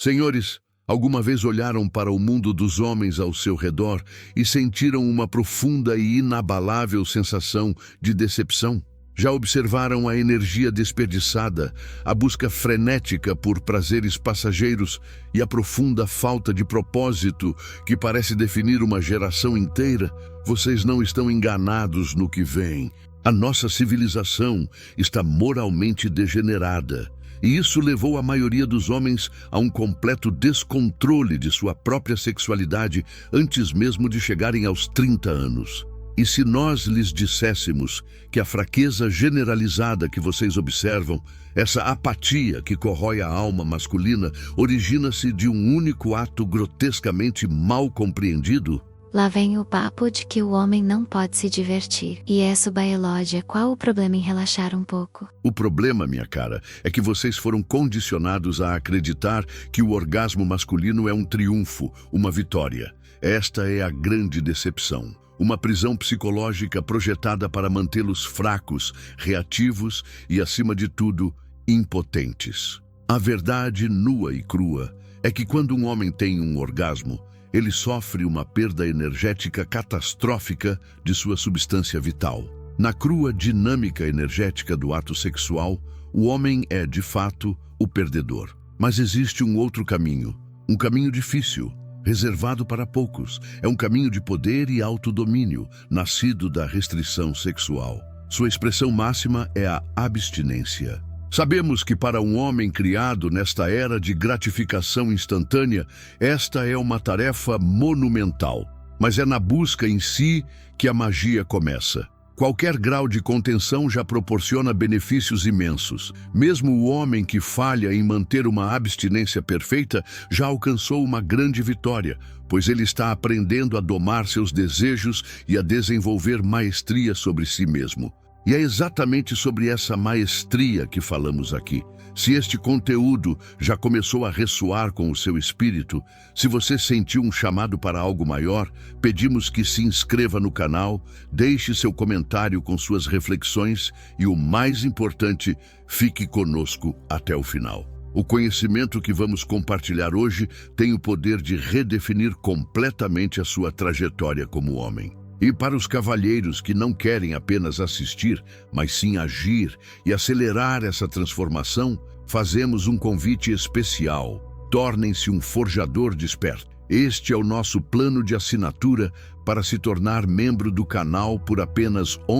Senhores, alguma vez olharam para o mundo dos homens ao seu redor e sentiram uma profunda e inabalável sensação de decepção? Já observaram a energia desperdiçada, a busca frenética por prazeres passageiros e a profunda falta de propósito que parece definir uma geração inteira? Vocês não estão enganados no que vem. A nossa civilização está moralmente degenerada. E isso levou a maioria dos homens a um completo descontrole de sua própria sexualidade antes mesmo de chegarem aos 30 anos. E se nós lhes disséssemos que a fraqueza generalizada que vocês observam, essa apatia que corrói a alma masculina, origina-se de um único ato grotescamente mal compreendido? Lá vem o papo de que o homem não pode se divertir. E essa baiológia, qual o problema em relaxar um pouco? O problema, minha cara, é que vocês foram condicionados a acreditar que o orgasmo masculino é um triunfo, uma vitória. Esta é a grande decepção. Uma prisão psicológica projetada para mantê-los fracos, reativos e, acima de tudo, impotentes. A verdade nua e crua é que quando um homem tem um orgasmo, ele sofre uma perda energética catastrófica de sua substância vital. Na crua dinâmica energética do ato sexual, o homem é, de fato, o perdedor. Mas existe um outro caminho, um caminho difícil, reservado para poucos. É um caminho de poder e autodomínio, nascido da restrição sexual. Sua expressão máxima é a abstinência. Sabemos que para um homem criado nesta era de gratificação instantânea, esta é uma tarefa monumental. Mas é na busca em si que a magia começa. Qualquer grau de contenção já proporciona benefícios imensos. Mesmo o homem que falha em manter uma abstinência perfeita já alcançou uma grande vitória, pois ele está aprendendo a domar seus desejos e a desenvolver maestria sobre si mesmo. E é exatamente sobre essa maestria que falamos aqui. Se este conteúdo já começou a ressoar com o seu espírito, se você sentiu um chamado para algo maior, pedimos que se inscreva no canal, deixe seu comentário com suas reflexões e, o mais importante, fique conosco até o final. O conhecimento que vamos compartilhar hoje tem o poder de redefinir completamente a sua trajetória como homem. E para os cavalheiros que não querem apenas assistir, mas sim agir e acelerar essa transformação, fazemos um convite especial. Tornem-se um forjador desperto. Este é o nosso plano de assinatura para se tornar membro do canal por apenas R$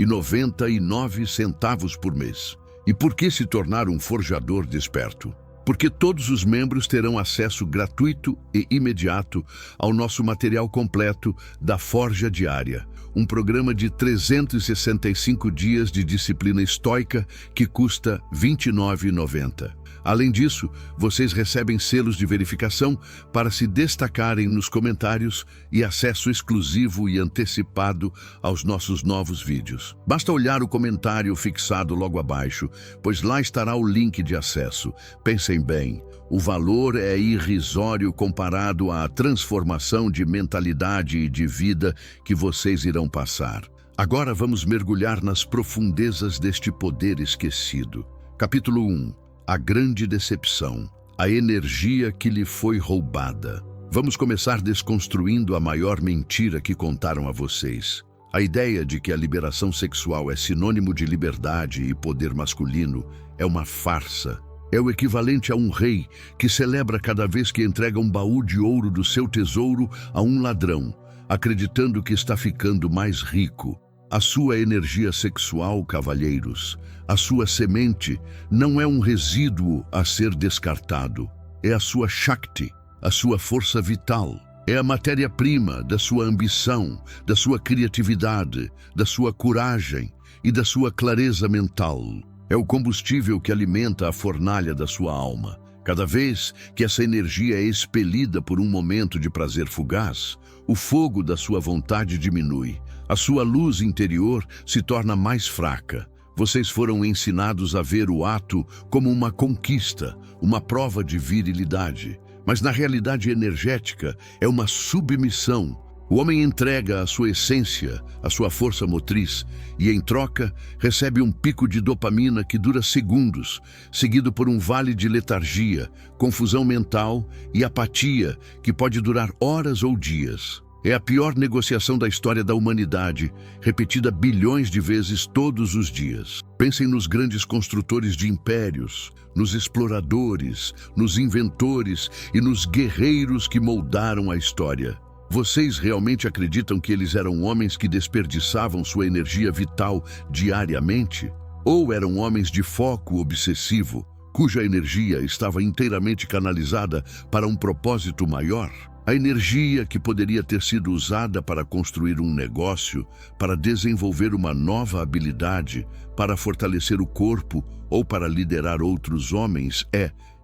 11,99 por mês. E por que se tornar um forjador desperto? Porque todos os membros terão acesso gratuito e imediato ao nosso material completo da Forja Diária, um programa de 365 dias de disciplina estoica que custa R$ 29,90. Além disso, vocês recebem selos de verificação para se destacarem nos comentários e acesso exclusivo e antecipado aos nossos novos vídeos. Basta olhar o comentário fixado logo abaixo, pois lá estará o link de acesso. Pensem bem, o valor é irrisório comparado à transformação de mentalidade e de vida que vocês irão passar. Agora vamos mergulhar nas profundezas deste poder esquecido. Capítulo 1. A grande decepção, a energia que lhe foi roubada. Vamos começar desconstruindo a maior mentira que contaram a vocês. A ideia de que a liberação sexual é sinônimo de liberdade e poder masculino é uma farsa. É o equivalente a um rei que celebra cada vez que entrega um baú de ouro do seu tesouro a um ladrão, acreditando que está ficando mais rico. A sua energia sexual, cavalheiros, a sua semente, não é um resíduo a ser descartado. É a sua Shakti, a sua força vital. É a matéria-prima da sua ambição, da sua criatividade, da sua coragem e da sua clareza mental. É o combustível que alimenta a fornalha da sua alma. Cada vez que essa energia é expelida por um momento de prazer fugaz, o fogo da sua vontade diminui. A sua luz interior se torna mais fraca. Vocês foram ensinados a ver o ato como uma conquista, uma prova de virilidade. Mas na realidade energética é uma submissão, O homem entrega a sua essência, a sua força motriz, e em troca recebe um pico de dopamina que dura segundos, seguido por um vale de letargia, confusão mental e apatia que pode durar horas ou dias. É a pior negociação da história da humanidade, repetida bilhões de vezes todos os dias. Pensem nos grandes construtores de impérios, nos exploradores, nos inventores e nos guerreiros que moldaram a história. Vocês realmente acreditam que eles eram homens que desperdiçavam sua energia vital diariamente? Ou eram homens de foco obsessivo, cuja energia estava inteiramente canalizada para um propósito maior? A energia que poderia ter sido usada para construir um negócio, para desenvolver uma nova habilidade, para fortalecer o corpo ou para liderar outros homens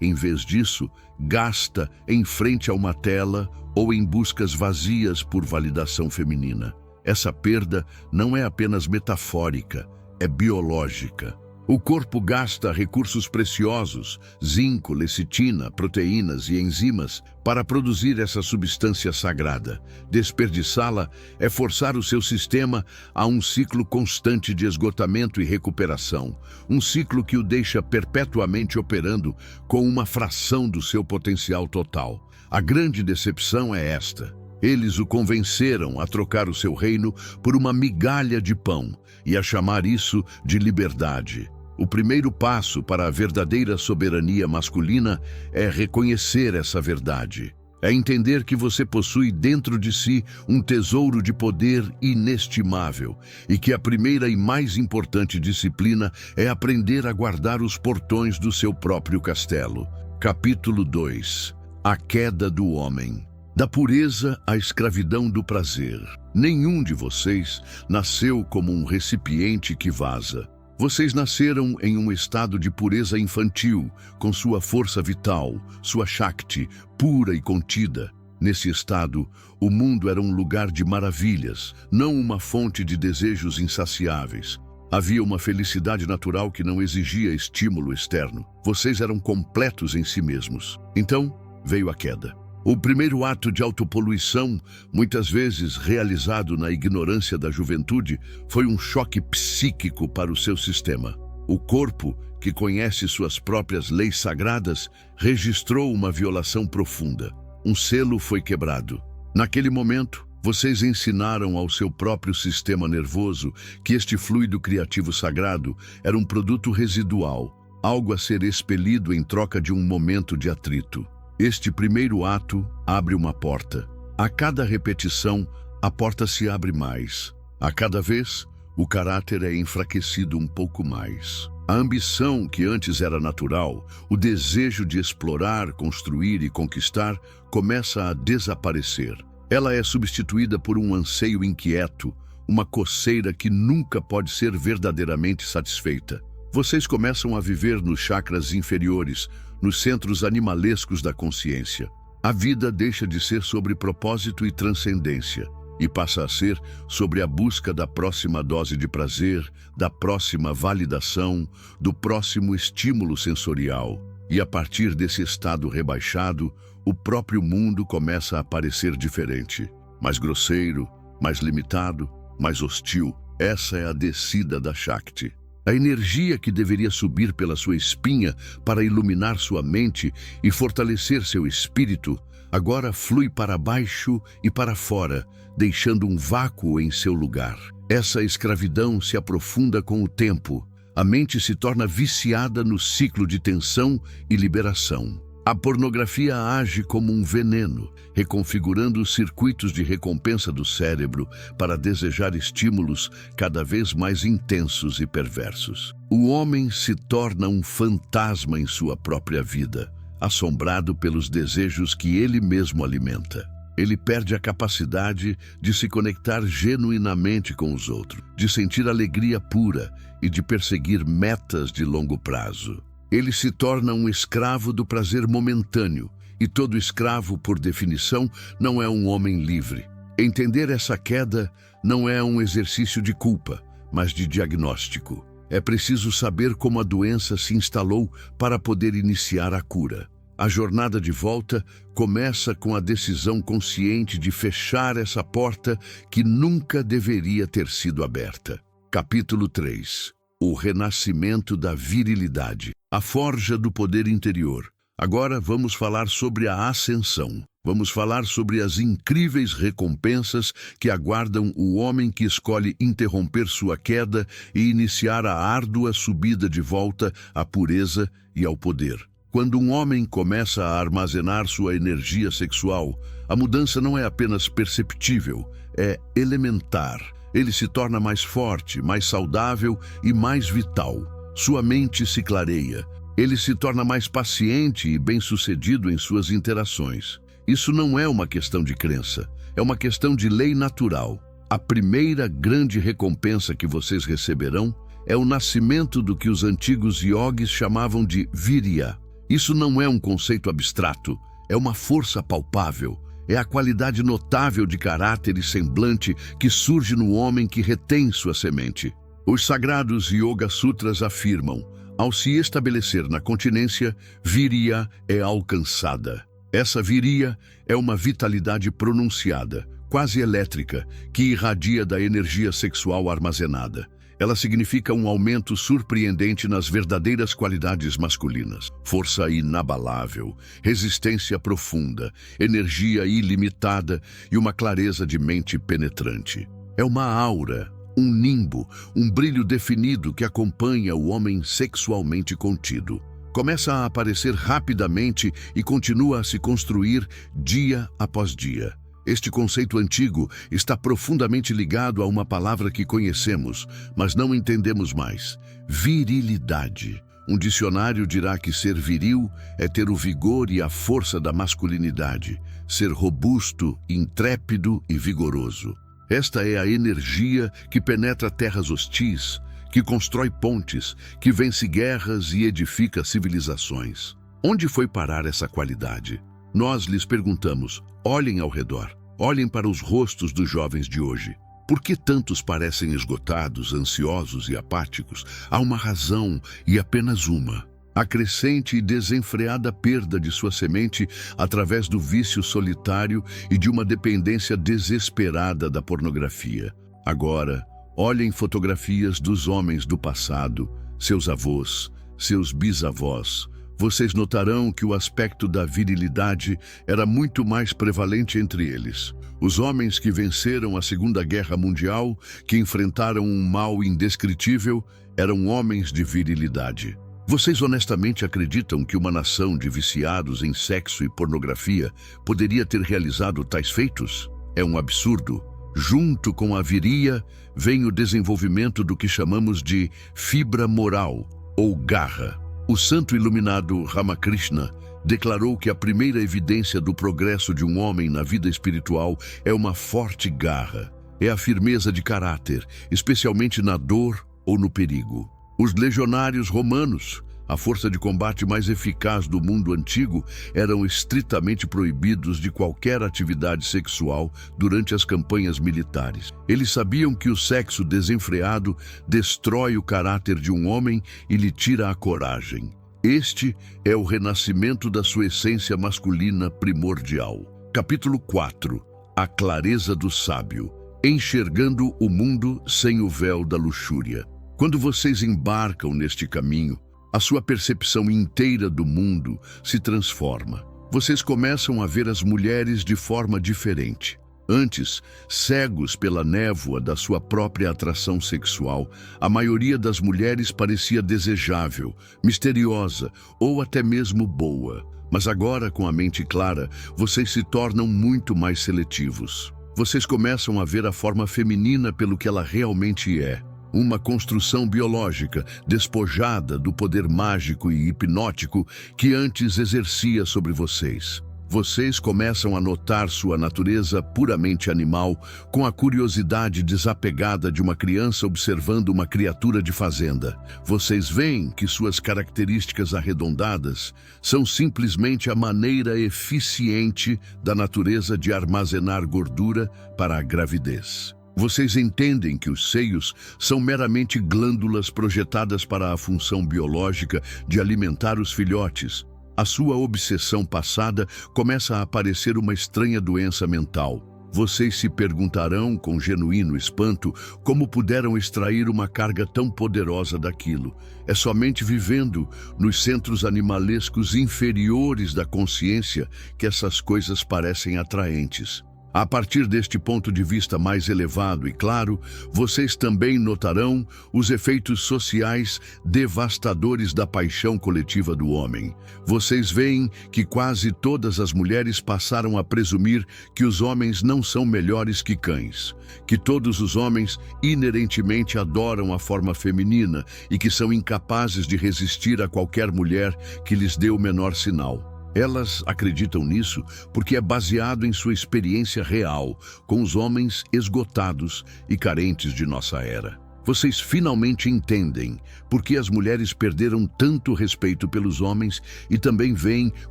em vez disso, gasta em frente a uma tela ou em buscas vazias por validação feminina. Essa perda não é apenas metafórica, é biológica. O corpo gasta recursos preciosos, zinco, lecitina, proteínas e enzimas, para produzir essa substância sagrada. Desperdiçá-la é forçar o seu sistema a um ciclo constante de esgotamento e recuperação, um ciclo que o deixa perpetuamente operando com uma fração do seu potencial total. A grande decepção é esta. Eles o convenceram a trocar o seu reino por uma migalha de pão e a chamar isso de liberdade. O primeiro passo para a verdadeira soberania masculina é reconhecer essa verdade. É entender que você possui dentro de si um tesouro de poder inestimável e que a primeira e mais importante disciplina é aprender a guardar os portões do seu próprio castelo. Capítulo 2. A queda do homem. Da pureza à escravidão do prazer. Nenhum de vocês nasceu como um recipiente que vaza. Vocês nasceram em um estado de pureza infantil, com sua força vital, sua Shakti, pura e contida. Nesse estado, o mundo era um lugar de maravilhas, não uma fonte de desejos insaciáveis. Havia uma felicidade natural que não exigia estímulo externo. Vocês eram completos em si mesmos. Então, veio a queda. O primeiro ato de autopoluição, muitas vezes realizado na ignorância da juventude, foi um choque psíquico para o seu sistema. O corpo, que conhece suas próprias leis sagradas, registrou uma violação profunda. Um selo foi quebrado. Naquele momento, vocês ensinaram ao seu próprio sistema nervoso que este fluido criativo sagrado era um produto residual, algo a ser expelido em troca de um momento de atrito. Este primeiro ato abre uma porta. A cada repetição, a porta se abre mais. A cada vez, o caráter é enfraquecido um pouco mais. A ambição, que antes era natural, o desejo de explorar, construir e conquistar, começa a desaparecer. Ela é substituída por um anseio inquieto, uma coceira que nunca pode ser verdadeiramente satisfeita. Vocês começam a viver nos chakras inferiores, nos centros animalescos da consciência. A vida deixa de ser sobre propósito e transcendência e passa a ser sobre a busca da próxima dose de prazer, da próxima validação, do próximo estímulo sensorial. E a partir desse estado rebaixado, o próprio mundo começa a parecer diferente, mais grosseiro, mais limitado, mais hostil. Essa é a descida da Shakti. A energia que deveria subir pela sua espinha para iluminar sua mente e fortalecer seu espírito, agora flui para baixo e para fora, deixando um vácuo em seu lugar. Essa escravidão se aprofunda com o tempo. A mente se torna viciada no ciclo de tensão e liberação. A pornografia age como um veneno, reconfigurando os circuitos de recompensa do cérebro para desejar estímulos cada vez mais intensos e perversos. O homem se torna um fantasma em sua própria vida, assombrado pelos desejos que ele mesmo alimenta. Ele perde a capacidade de se conectar genuinamente com os outros, de sentir alegria pura e de perseguir metas de longo prazo. Ele se torna um escravo do prazer momentâneo, e todo escravo, por definição, não é um homem livre. Entender essa queda não é um exercício de culpa, mas de diagnóstico. É preciso saber como a doença se instalou para poder iniciar a cura. A jornada de volta começa com a decisão consciente de fechar essa porta que nunca deveria ter sido aberta. Capítulo 3. O renascimento da virilidade. A forja do poder interior. Agora vamos falar sobre a ascensão. Vamos falar sobre as incríveis recompensas que aguardam o homem que escolhe interromper sua queda e iniciar a árdua subida de volta à pureza e ao poder. Quando um homem começa a armazenar sua energia sexual, a mudança não é apenas perceptível, é elementar. Ele se torna mais forte, mais saudável e mais vital. Sua mente se clareia. Ele se torna mais paciente e bem-sucedido em suas interações. Isso não é uma questão de crença, é uma questão de lei natural. A primeira grande recompensa que vocês receberão é o nascimento do que os antigos yogis chamavam de virya. Isso não é um conceito abstrato, é uma força palpável. É a qualidade notável de caráter e semblante que surge no homem que retém sua semente. Os sagrados Yoga Sutras afirmam: ao se estabelecer na continência, virya é alcançada. Essa virya é uma vitalidade pronunciada, quase elétrica, que irradia da energia sexual armazenada. Ela significa um aumento surpreendente nas verdadeiras qualidades masculinas. Força inabalável, resistência profunda, energia ilimitada e uma clareza de mente penetrante. É uma aura, um nimbo, um brilho definido que acompanha o homem sexualmente contido. Começa a aparecer rapidamente e continua a se construir dia após dia. Este conceito antigo está profundamente ligado a uma palavra que conhecemos, mas não entendemos mais: virilidade. Um dicionário dirá que ser viril é ter o vigor e a força da masculinidade, ser robusto, intrépido e vigoroso. Esta é a energia que penetra terras hostis, que constrói pontes, que vence guerras e edifica civilizações. Onde foi parar essa qualidade? Nós lhes perguntamos: olhem ao redor, olhem para os rostos dos jovens de hoje. Por que tantos parecem esgotados, ansiosos e apáticos? Há uma razão e apenas uma: a crescente e desenfreada perda de sua semente através do vício solitário e de uma dependência desesperada da pornografia. Agora, olhem fotografias dos homens do passado, seus avós, seus bisavós. Vocês notarão que o aspecto da virilidade era muito mais prevalente entre eles. Os homens que venceram a Segunda Guerra Mundial, que enfrentaram um mal indescritível, eram homens de virilidade. Vocês honestamente acreditam que uma nação de viciados em sexo e pornografia poderia ter realizado tais feitos? É um absurdo. Junto com a viria, vem o desenvolvimento do que chamamos de fibra moral, ou garra. O santo iluminado Ramakrishna declarou que a primeira evidência do progresso de um homem na vida espiritual é uma forte garra. É a firmeza de caráter, especialmente na dor ou no perigo. Os legionários romanos, a força de combate mais eficaz do mundo antigo, eram estritamente proibidos de qualquer atividade sexual durante as campanhas militares. Eles sabiam que o sexo desenfreado destrói o caráter de um homem e lhe tira a coragem. Este é o renascimento da sua essência masculina primordial. Capítulo 4. A clareza do sábio. Enxergando o mundo sem o véu da luxúria. Quando vocês embarcam neste caminho, a sua percepção inteira do mundo se transforma. Vocês começam a ver as mulheres de forma diferente. Antes, cegos pela névoa da sua própria atração sexual, a maioria das mulheres parecia desejável, misteriosa ou até mesmo boa. Mas agora, com a mente clara, vocês se tornam muito mais seletivos. Vocês começam a ver a forma feminina pelo que ela realmente é. Uma construção biológica despojada do poder mágico e hipnótico que antes exercia sobre vocês. Vocês começam a notar sua natureza puramente animal, com a curiosidade desapegada de uma criança observando uma criatura de fazenda. Vocês veem que suas características arredondadas são simplesmente a maneira eficiente da natureza de armazenar gordura para a gravidez. Vocês entendem que os seios são meramente glândulas projetadas para a função biológica de alimentar os filhotes. A sua obsessão passada começa a aparecer uma estranha doença mental. Vocês se perguntarão com genuíno espanto como puderam extrair uma carga tão poderosa daquilo. É somente vivendo nos centros animalescos inferiores da consciência que essas coisas parecem atraentes. A partir deste ponto de vista mais elevado e claro, vocês também notarão os efeitos sociais devastadores da paixão coletiva do homem. Vocês veem que quase todas as mulheres passaram a presumir que os homens não são melhores que cães, que todos os homens inerentemente adoram a forma feminina e que são incapazes de resistir a qualquer mulher que lhes dê o menor sinal. Elas acreditam nisso porque é baseado em sua experiência real com os homens esgotados e carentes de nossa era. Vocês finalmente entendem por que as mulheres perderam tanto respeito pelos homens e também veem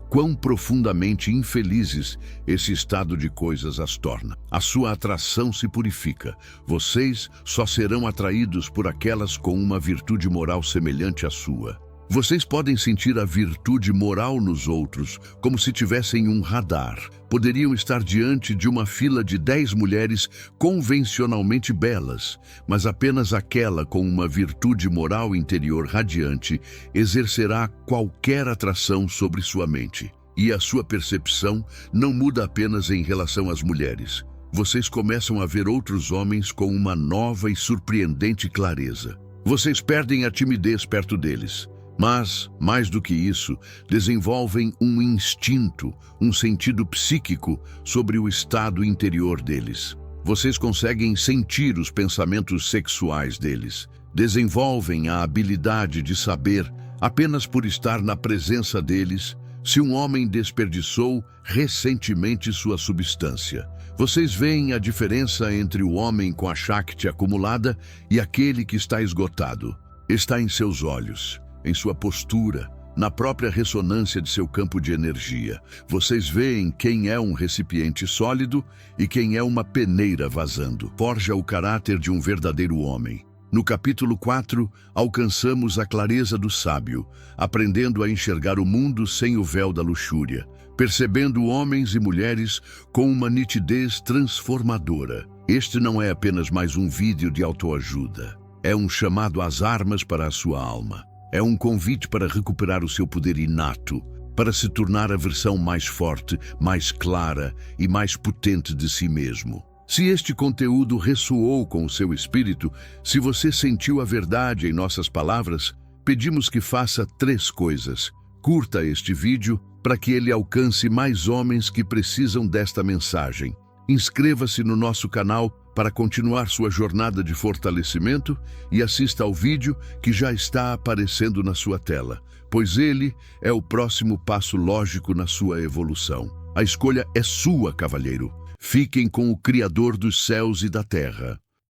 quão profundamente infelizes esse estado de coisas as torna. A sua atração se purifica. Vocês só serão atraídos por aquelas com uma virtude moral semelhante à sua. Vocês podem sentir a virtude moral nos outros, como se tivessem um radar. Poderiam estar diante de uma fila de 10 mulheres convencionalmente belas, mas apenas aquela com uma virtude moral interior radiante exercerá qualquer atração sobre sua mente. E a sua percepção não muda apenas em relação às mulheres. Vocês começam a ver outros homens com uma nova e surpreendente clareza. Vocês perdem a timidez perto deles. Mas, mais do que isso, desenvolvem um instinto, um sentido psíquico sobre o estado interior deles. Vocês conseguem sentir os pensamentos sexuais deles. Desenvolvem a habilidade de saber, apenas por estar na presença deles, se um homem desperdiçou recentemente sua substância. Vocês veem a diferença entre o homem com a Shakti acumulada e aquele que está esgotado. Está em seus olhos, em sua postura, na própria ressonância de seu campo de energia. Vocês veem quem é um recipiente sólido e quem é uma peneira vazando. Forja o caráter de um verdadeiro homem. No capítulo 4, alcançamos a clareza do sábio, aprendendo a enxergar o mundo sem o véu da luxúria, percebendo homens e mulheres com uma nitidez transformadora. Este não é apenas mais um vídeo de autoajuda. É um chamado às armas para a sua alma. É um convite para recuperar o seu poder inato, para se tornar a versão mais forte, mais clara e mais potente de si mesmo. Se este conteúdo ressoou com o seu espírito, se você sentiu a verdade em nossas palavras, pedimos que faça 3 coisas. Curta este vídeo para que ele alcance mais homens que precisam desta mensagem. Inscreva-se no nosso canal para continuar sua jornada de fortalecimento e assista ao vídeo que já está aparecendo na sua tela, pois ele é o próximo passo lógico na sua evolução. A escolha é sua, cavalheiro. Fiquem com o Criador dos céus e da terra.